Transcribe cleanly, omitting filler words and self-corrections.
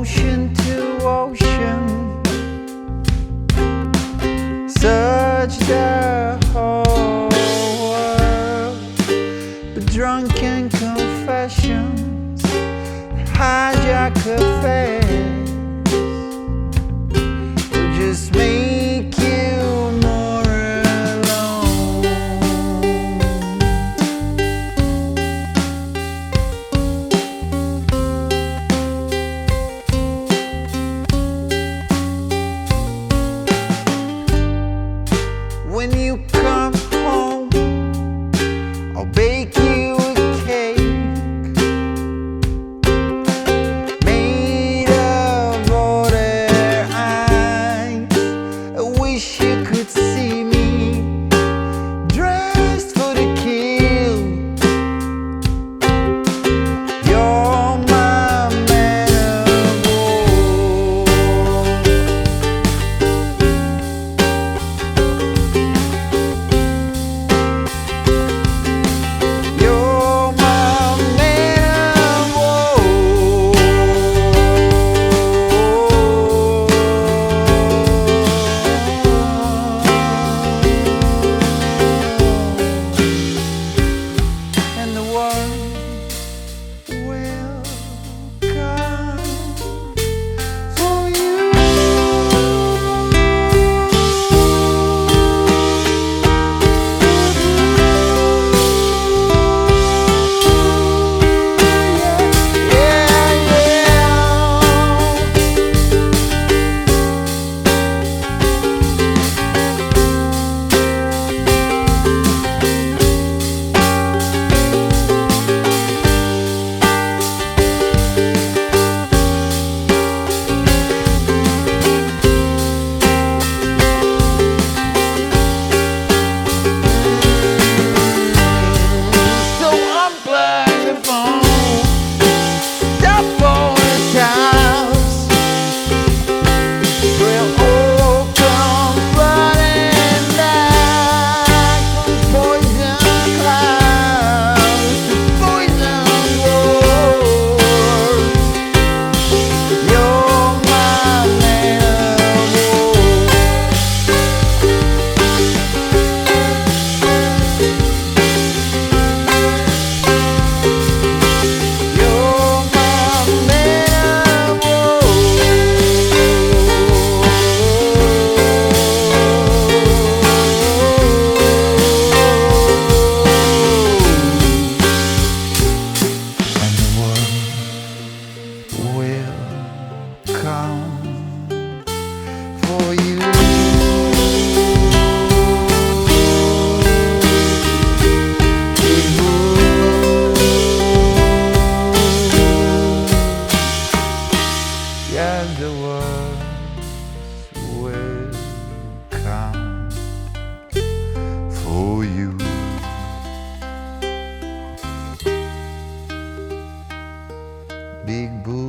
ocean to ocean, search the whole world, but drunken confessions hijack a face will just make you more alone. When you come home, I'll bake you a cake made of all their eyes. I wish you could see me dressed for the kill. You're my man of war. You're my man of war. And the world will come for you. Yeah, yeah. So unplug the phone, stop all the cows. We'll all come running back from poison clouds to poison wars. You're my man of war. You're my man of war. And the world will come for you. Yeah, the world will come for you. Big boo.